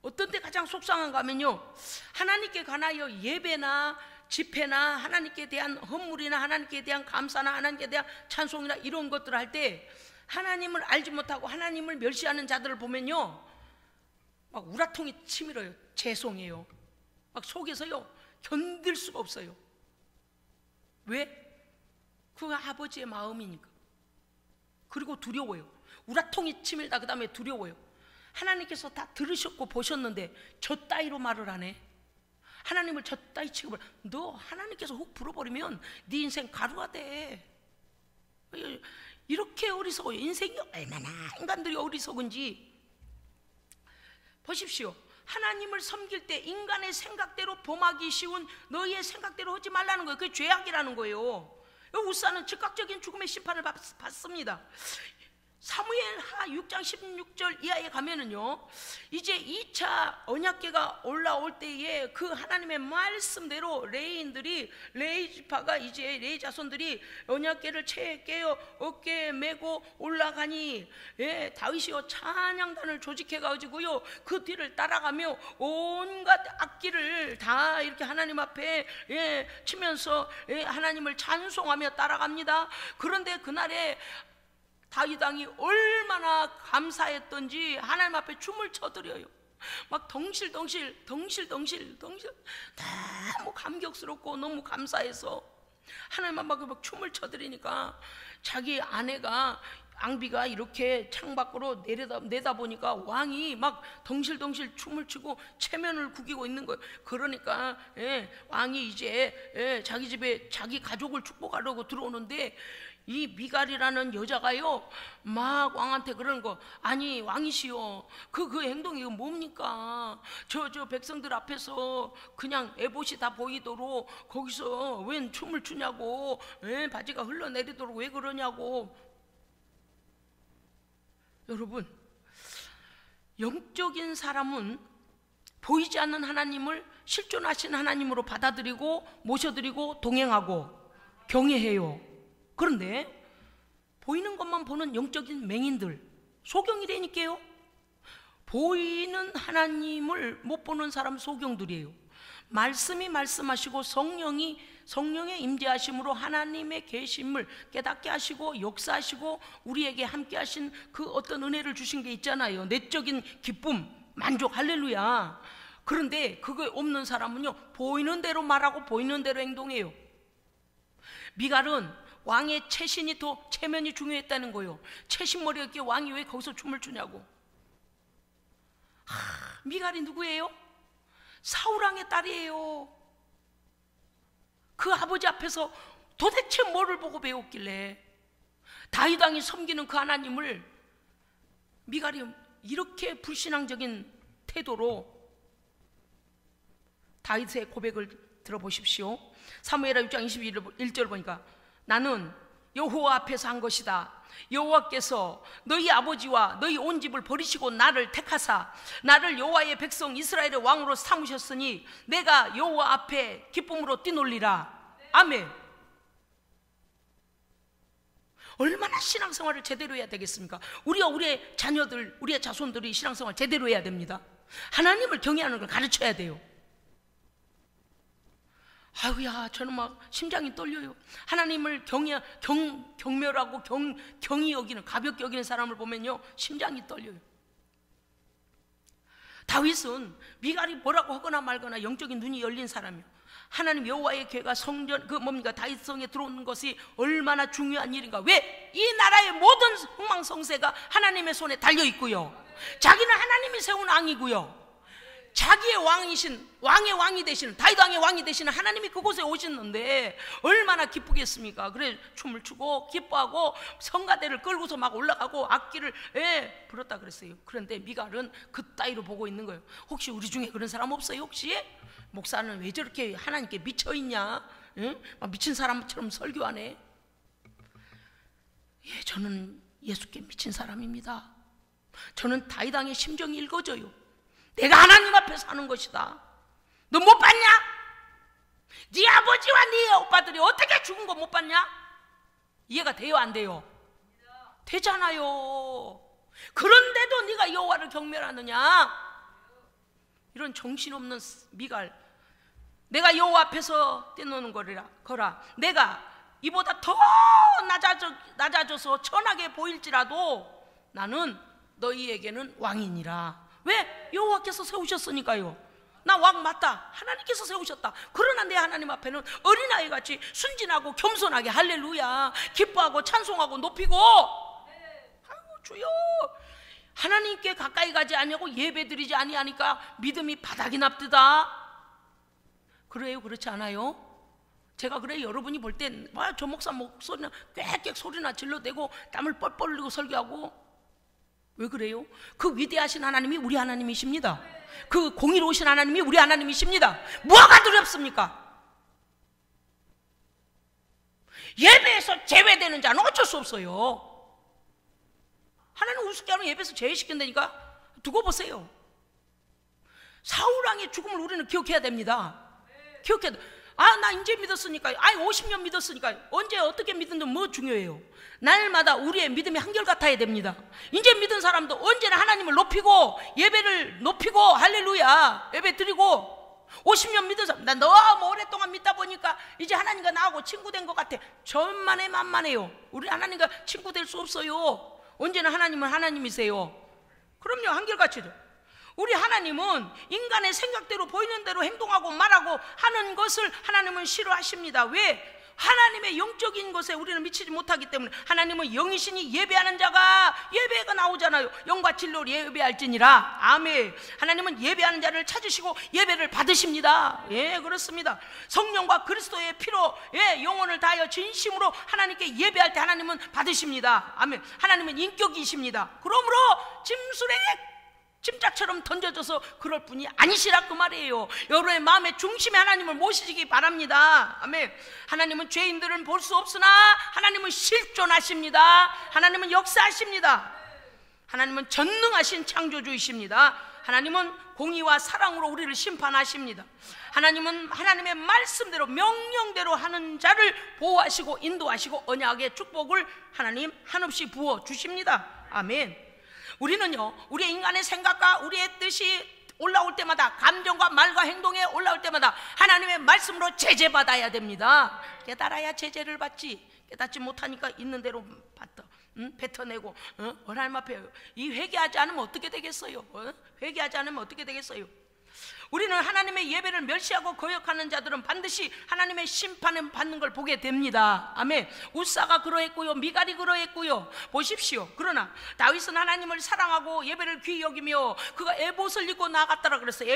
어떤 때 가장 속상한가 하면요, 하나님께 관하여 예배나 집회나 하나님께 대한 헌물이나 하나님께 대한 감사나 하나님께 대한 찬송이나 이런 것들을 할 때 하나님을 알지 못하고 하나님을 멸시하는 자들을 보면요, 막 우라통이 치밀어요. 죄송해요. 막 속에서요 견딜 수가 없어요. 왜? 그 아버지의 마음이니까. 그리고 두려워요. 우라통이 치밀다. 그 다음에 두려워요. 하나님께서 다 들으셨고 보셨는데 저 따위로 말을 하네. 하나님을 저 따위 취급을. 너 하나님께서 훅 불어버리면 네 인생 가루가 돼. 이렇게 어리석어요. 인생이 얼마나 인간들이 어리석은지 보십시오. 하나님을 섬길 때 인간의 생각대로 범하기 쉬운 너희의 생각대로 하지 말라는 거예요. 그게 죄악이라는 거예요. 우사는 즉각적인 죽음의 심판을 받습니다. 사무엘하 6장 16절 이하에 가면은요, 이제 2차 언약궤가 올라올 때에 그 하나님의 말씀대로 레위인들이, 레위 지파가, 이제 레위 자손들이 언약궤를 채에 깨어 어깨에 메고 올라가니, 다윗이요 찬양단을 조직해 가지고요 그 뒤를 따라가며 온갖 악기를 다 이렇게 하나님 앞에 치면서 하나님을 찬송하며 따라갑니다. 그런데 그날에 다윗 왕이 얼마나 감사했던지 하나님 앞에 춤을 춰드려요. 막 덩실덩실 너무 감격스럽고 너무 감사해서 하나님 앞에 막 춤을 춰드리니까 자기 아내가 앙비가 이렇게 창밖으로 내다보니까 왕이 막 덩실덩실 춤을 추고 체면을 구기고 있는 거예요. 그러니까 왕이 이제 자기 집에 자기 가족을 축복하려고 들어오는데 이 미갈이라는 여자가요 막 왕한테 그러는 거, 아니 왕이시여, 그 행동이 뭡니까? 저 백성들 앞에서 그냥 에봇이 다 보이도록 거기서 웬 춤을 추냐고, 바지가 흘러내리도록 왜 그러냐고. 여러분, 영적인 사람은 보이지 않는 하나님을 실존하신 하나님으로 받아들이고 모셔드리고 동행하고 경외해요. 그런데 보이는 것만 보는 영적인 맹인들, 소경이라니까요. 보이는 하나님을 못 보는 사람 소경들이에요. 말씀이 말씀하시고 성령의 임재하심으로 하나님의 계심을 깨닫게 하시고 역사하시고 우리에게 함께 하신 그 어떤 은혜를 주신 게 있잖아요. 내적인 기쁨, 만족, 할렐루야. 그런데 그거 없는 사람은요 보이는 대로 말하고 보이는 대로 행동해요. 미갈은 왕의 체신이 더 체면이 중요했다는 거예요. 체신머리였기에 왕이 왜 거기서 춤을 추냐고. 미갈이 누구예요? 사울왕의 딸이에요. 그 아버지 앞에서 도대체 뭐를 보고 배웠길래 다윗 왕이 섬기는 그 하나님을 미갈이 이렇게 불신앙적인 태도로. 다윗의 고백을 들어보십시오. 사무엘하 6장 21절 보니까 나는 여호와 앞에서 한 것이다. 여호와께서 너희 아버지와 너희 온 집을 버리시고 나를 택하사 나를 여호와의 백성 이스라엘의 왕으로 삼으셨으니 내가 여호와 앞에 기쁨으로 뛰놀리라. 아멘. 얼마나 신앙생활을 제대로 해야 되겠습니까? 우리의 자녀들, 우리의 자손들이 신앙생활 제대로 해야 됩니다. 하나님을 경외하는 걸 가르쳐야 돼요. 아유야, 저는 막 심장이 떨려요. 하나님을 경멸하고 경히 여기는, 가볍게 여기는 사람을 보면요 심장이 떨려요. 다윗은 미갈이 뭐라고 하거나 말거나 영적인 눈이 열린 사람이요, 하나님 여호와의 궤가 성전 다윗성에 들어오는 것이 얼마나 중요한 일인가. 왜? 이 나라의 모든 흥망성쇠가 하나님의 손에 달려 있고요, 자기는 하나님이 세운 왕이고요, 자기의 왕의 왕이 되시는, 다윗 왕의 왕이 되시는 하나님이 그곳에 오셨는데 얼마나 기쁘겠습니까? 그래 춤을 추고 기뻐하고 성가대를 끌고서 막 올라가고 악기를 불었다 그랬어요. 그런데 미갈은 그따위로 보고 있는 거예요. 혹시 우리 중에 그런 사람 없어요? 혹시? 목사는 왜 저렇게 하나님께 미쳐있냐? 응? 막 미친 사람처럼 설교하네. 예, 저는 예수께 미친 사람입니다. 저는 다윗 왕의 심정이 읽어져요. 내가 하나님 앞에 사는 것이다. 너 못 봤냐? 네 아버지와 네 오빠들이 어떻게 죽은 거 못 봤냐? 이해가 돼요, 안 돼요? 되잖아요. 그런데도 네가 여호와를 경멸하느냐? 이런 정신없는 미갈, 내가 여호와 앞에서 떼놓는 거라. 내가 이보다 더 낮아져서 천하게 보일지라도 나는 너희에게는 왕이니라. 왜? 여호와께서 세우셨으니까요. 나 왕 맞다, 하나님께서 세우셨다. 그러나 내 하나님 앞에는 어린아이같이 순진하고 겸손하게 할렐루야 기뻐하고 찬송하고 높이고, 아이고 주여, 하나님께 가까이 가지 아니하고 예배드리지 아니하니까 믿음이 바닥이 납디다. 그래요? 그렇지 않아요? 제가 그래 여러분이 볼 땐 저 목사 목소리나 꽥꽥 소리나 질러대고 땀을 뻘뻘 흘리고 설교하고, 왜 그래요? 그 위대하신 하나님이 우리 하나님이십니다. 그 공의로우신 하나님이 우리 하나님이십니다. 뭐가 두렵습니까? 예배에서 제외되는 자는 어쩔 수 없어요. 하나님 우습게 하면 예배에서 제외시킨다니까. 두고 보세요. 사울왕의 죽음을 우리는 기억해야 됩니다. 기억해야 돼. 나 이제 믿었으니까, 50년 믿었으니까. 언제 어떻게 믿는지 뭐 중요해요? 날마다 우리의 믿음이 한결같아야 됩니다. 이제 믿은 사람도 언제나 하나님을 높이고 예배를 높이고 할렐루야 예배 드리고, 50년 믿은 사람, 나 너무 오랫동안 믿다 보니까 이제 하나님과 나하고 친구 된 것 같아. 천만에 만만해요. 우리 하나님과 친구 될 수 없어요. 언제나 하나님은 하나님이세요. 그럼요, 한결같이죠. 우리 하나님은 인간의 생각대로 보이는 대로 행동하고 말하고 하는 것을 하나님은 싫어하십니다. 왜? 하나님의 영적인 것에 우리는 미치지 못하기 때문에. 하나님은 영이시니 예배하는 자가, 예배가 나오잖아요. 영과 진리로 예배할지니라. 아멘. 하나님은 예배하는 자를 찾으시고 예배를 받으십니다. 예, 그렇습니다. 성령과 그리스도의 피로 영혼을 다하여 진심으로 하나님께 예배할 때 하나님은 받으십니다. 아멘. 하나님은 인격이십니다. 그러므로 짐술에 짐짝처럼 던져져서 그럴 뿐이 아니시라 그 말이에요. 여러분의 마음의 중심에 하나님을 모시기 바랍니다. 아멘. 하나님은 죄인들은 볼 수 없으나 하나님은 실존하십니다. 하나님은 역사하십니다. 하나님은 전능하신 창조주이십니다. 하나님은 공의와 사랑으로 우리를 심판하십니다. 하나님은 하나님의 말씀대로 명령대로 하는 자를 보호하시고 인도하시고 언약의 축복을 하나님 한없이 부어 주십니다. 아멘. 우리는요, 우리의 인간의 생각과 우리의 뜻이 올라올 때마다, 감정과 말과 행동에 올라올 때마다 하나님의 말씀으로 제재받아야 됩니다. 깨달아야 제재를 받지. 깨닫지 못하니까 있는 대로 뱉어내고 하나님 앞에 이 회개하지 않으면 어떻게 되겠어요? 회개하지 않으면 어떻게 되겠어요? 우리는 하나님의 예배를 멸시하고 거역하는 자들은 반드시 하나님의 심판을 받는 걸 보게 됩니다. 아멘. 우사가 그러했고요, 미갈이 그러했고요. 보십시오. 그러나 다윗은 하나님을 사랑하고 예배를 귀히 여기며 그가 에봇을 입고 나갔다라 그랬어요.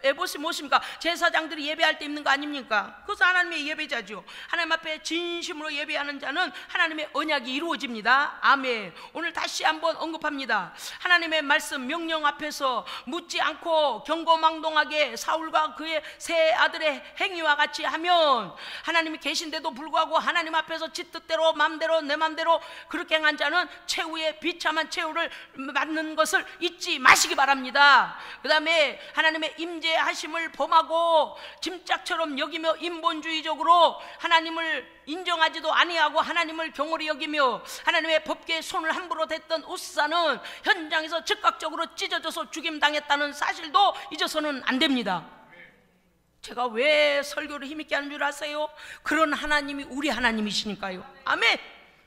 에봇이 무엇입니까? 제사장들이 예배할 때 입는 거 아닙니까? 그것은 하나님의 예배자죠. 하나님 앞에 진심으로 예배하는 자는 하나님의 언약이 이루어집니다. 아멘. 오늘 다시 한번 언급합니다. 하나님의 말씀 명령 앞에서 묻지 않고 경고망동하게 사울과 그의 세 아들의 행위와 같이 하면, 하나님이 계신데도 불구하고 하나님 앞에서 지 뜻대로 맘대로 내 맘대로 그렇게 행한 자는 최후의 비참한 최후를 맞는 것을 잊지 마시기 바랍니다. 그 다음에 하나님의 임재하심을 범하고 짐짝처럼 여기며 인본주의적으로 하나님을 인정하지도 아니하고 하나님을 경홀히 여기며 하나님의 법궤에 손을 함부로 댔던 우사는 현장에서 즉각적으로 찢어져서 죽임당했다는 사실도 잊어서는 안 됩니다. 제가 왜 설교를 힘있게 하는 줄 아세요? 그런 하나님이 우리 하나님이시니까요. 아멘.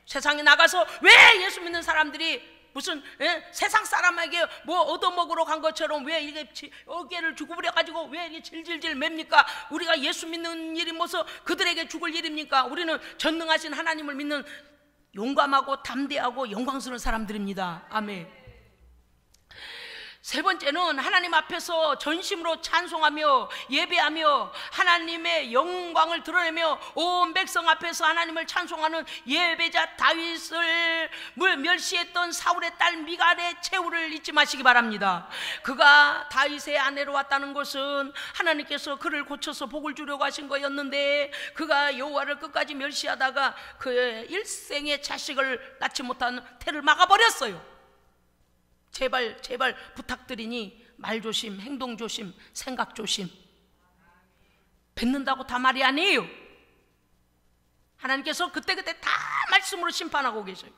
세상에 나가서 왜 예수 믿는 사람들이 무슨 세상 사람에게 뭐 얻어먹으러 간 것처럼 왜 이게 어깨를 죽어버려 가지고 왜 이게 질질질 맵니까? 우리가 예수 믿는 일이 뭐서 그들에게 죽을 일입니까? 우리는 전능하신 하나님을 믿는 용감하고 담대하고 영광스러운 사람들입니다. 아멘. 세 번째는 하나님 앞에서 전심으로 찬송하며 예배하며 하나님의 영광을 드러내며 온 백성 앞에서 하나님을 찬송하는 예배자 다윗을 멸시했던 사울의 딸 미갈의 최후를 잊지 마시기 바랍니다. 그가 다윗의 아내로 왔다는 것은 하나님께서 그를 고쳐서 복을 주려고 하신 거였는데 그가 여호와를 끝까지 멸시하다가 그의 일생의 자식을 낳지 못한 태를 막아버렸어요. 제발 부탁드리니 말 조심, 행동 조심, 생각 조심. 뱉는다고 다 말이 아니에요. 하나님께서 그때그때 다 말씀으로 심판하고 계셔요.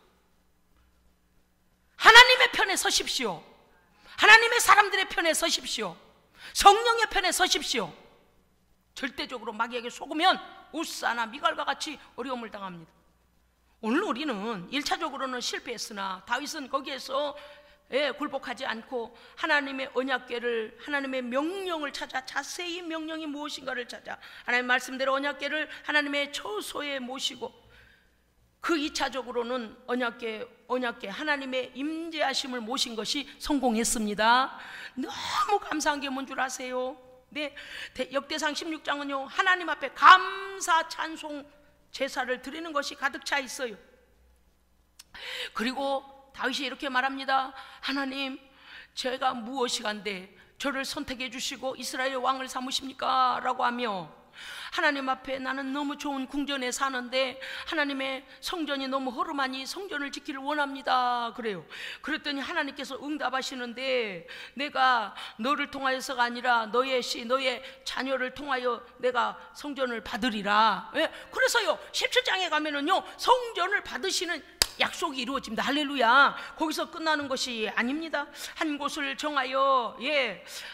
하나님의 편에 서십시오. 하나님의 사람들의 편에 서십시오. 성령의 편에 서십시오. 절대적으로 마귀에게 속으면 우사나 미갈과 같이 어려움을 당합니다. 오늘 우리는 1차적으로는 실패했으나 다윗은 거기에서 굴복하지 않고 하나님의 언약궤를, 하나님의 명령을 찾아 자세히 명령이 무엇인가를 찾아 하나님의 말씀대로 언약궤를 하나님의 처소에 모시고 그 2차적으로는 언약궤 하나님의 임재하심을 모신 것이 성공했습니다. 너무 감사한 게 뭔 줄 아세요? 네, 역대상 16장은요 하나님 앞에 감사 찬송 제사를 드리는 것이 가득 차 있어요. 그리고 다윗이 이렇게 말합니다. 하나님, 제가 무엇이간데 저를 선택해 주시고 이스라엘 왕을 삼으십니까? 라고 하며 하나님 앞에 나는 너무 좋은 궁전에 사는데 하나님의 성전이 너무 허름하니 성전을 지키를 원합니다. 그래요. 그랬더니 하나님께서 응답하시는데 내가 너를 통하여서가 아니라 너의 자녀를 통하여 내가 성전을 받으리라. 그래서요 17장에 가면은요 성전을 받으시는 약속이 이루어집니다. 할렐루야. 거기서 끝나는 것이 아닙니다. 한 곳을 정하여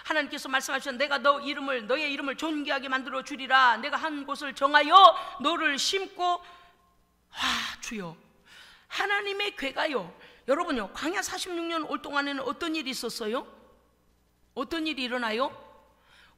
하나님께서 말씀하셨는데 내가 너의 이름을 존귀하게 만들어 주리라. 내가 한 곳을 정하여 너를 심고 주여 하나님의 궤가요. 여러분요 광야 46년 올 동안에는 어떤 일이 있었어요? 어떤 일이 일어나요?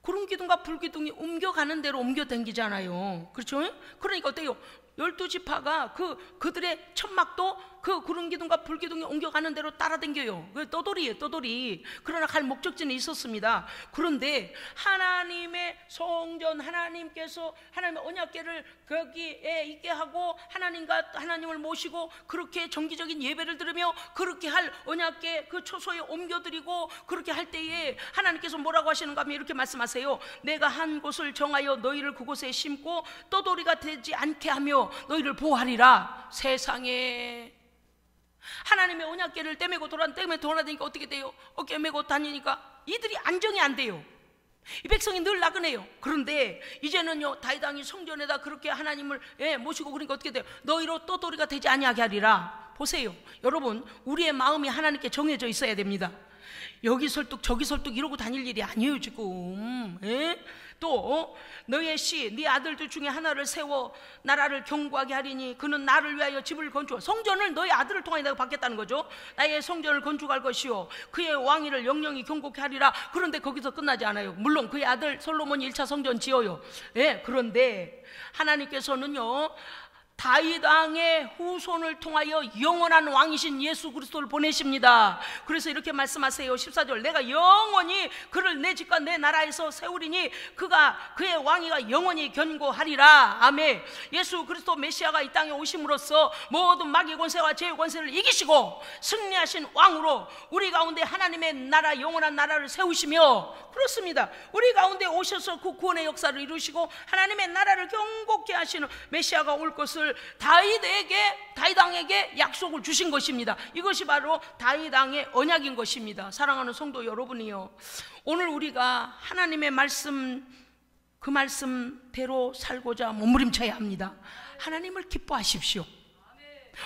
구름기둥과 불기둥이 옮겨가는 대로 옮겨다니잖아요. 그렇죠? 그러니까 어때요? 12지파가 그들의 천막도 그 구름기둥과 불기둥이 옮겨가는 대로 따라다녀요. 그 떠돌이에요, 떠돌이. 그러나 갈 목적지는 있었습니다. 그런데 하나님의 성전, 하나님께서 하나님의 언약궤를 거기에 있게 하고 하나님을 모시고 그렇게 정기적인 예배를 드리며 그렇게 할 언약궤 그 초소에 옮겨드리고 그렇게 할 때에 하나님께서 뭐라고 하시는가 하면 이렇게 말씀하세요. 내가 한 곳을 정하여 너희를 그곳에 심고 떠돌이가 되지 않게 하며 너희를 보호하리라. 세상에 하나님의 언약궤를 떼매고 돌아다니니까 어떻게 돼요? 어깨 메고 다니니까 이들이 안정이 안 돼요. 이 백성이 늘 나그네요. 그런데 이제는요 다윗 왕이 성전에다 그렇게 하나님을 모시고 그러니까 어떻게 돼요? 너희로 떠돌이가 되지 아니하게 하리라. 보세요 여러분, 우리의 마음이 하나님께 정해져 있어야 됩니다. 여기 설득 저기 설득 이러고 다닐 일이 아니에요 지금. 또 너의 네 아들들 중에 하나를 세워 나라를 견고하게 하리니 그는 나를 위하여 집을 건축. 성전을 너의 아들을 통하여 내가 받겠다는 거죠. 나의 성전을 건축할 것이요 그의 왕위를 영영히 견고케 하리라. 그런데 거기서 끝나지 않아요. 물론 그의 아들 솔로몬이 1차 성전 지어요. 그런데 하나님께서는요 다윗 왕의 후손을 통하여 영원한 왕이신 예수 그리스도를 보내십니다. 그래서 이렇게 말씀하세요. 14절 내가 영원히 그를 내 집과 내 나라에서 세우리니 그의 왕위가 영원히 견고하리라. 아멘. 예수 그리스도 메시아가 이 땅에 오심으로써 모든 마귀 권세와 죄의 권세를 이기시고 승리하신 왕으로 우리 가운데 하나님의 나라 영원한 나라를 세우시며 그렇습니다. 우리 가운데 오셔서 그 구원의 역사를 이루시고 하나님의 나라를 견고케 하시는 메시아가 올 것을 다윗 왕에게 약속을 주신 것입니다. 이것이 바로 다윗 왕의 언약인 것입니다. 사랑하는 성도 여러분이요, 오늘 우리가 하나님의 말씀 그 말씀대로 살고자 몸부림쳐야 합니다. 하나님을 기뻐하십시오.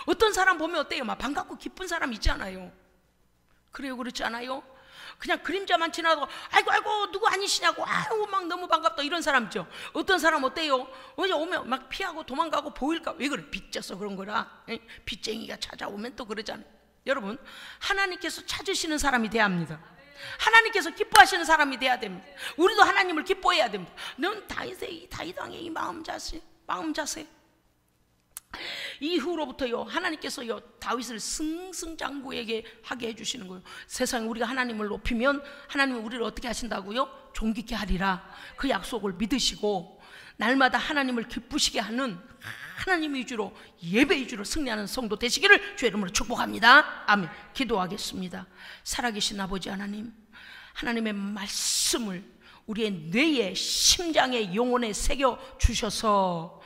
어떤 사람 보면 어때요? 막 반갑고 기쁜 사람 있잖아요. 그래요, 그렇지 않아요? 그냥 그림자만 지나도 아이고 누구 아니시냐고 아이고 막 너무 반갑다 이런 사람 있죠. 어떤 사람 어때요? 어제 오면 막 피하고 도망가고 보일까? 왜 그래? 빚져서 그런 거라. 빚쟁이가 찾아오면 또 그러잖아요. 여러분, 하나님께서 찾으시는 사람이 돼야 합니다. 하나님께서 기뻐하시는 사람이 돼야 됩니다. 우리도 하나님을 기뻐해야 됩니다. 넌 다윗의 다윗 왕의 이 마음 자세. 이후로부터요, 하나님께서요 다윗을 승승장구에게 하게 해주시는 거예요. 세상에 우리가 하나님을 높이면 하나님은 우리를 어떻게 하신다고요? 존귀케 하리라. 그 약속을 믿으시고 날마다 하나님을 기쁘시게 하는 하나님 위주로, 예배 위주로 승리하는 성도 되시기를 주의 이름으로 축복합니다. 아멘. 기도하겠습니다. 살아계신 아버지 하나님, 하나님의 말씀을 우리의 뇌에, 심장에, 영혼에 새겨 주셔서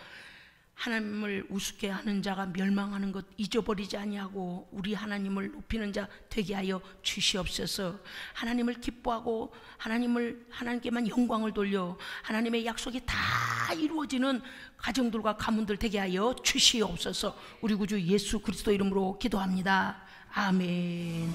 하나님을 우습게 하는 자가 멸망하는 것 잊어버리지 아니하고 우리 하나님을 높이는 자 되게 하여 주시옵소서. 하나님을 기뻐하고 하나님께만 영광을 돌려 하나님의 약속이 다 이루어지는 가정들과 가문들 되게 하여 주시옵소서. 우리 구주 예수 그리스도 이름으로 기도합니다. 아멘.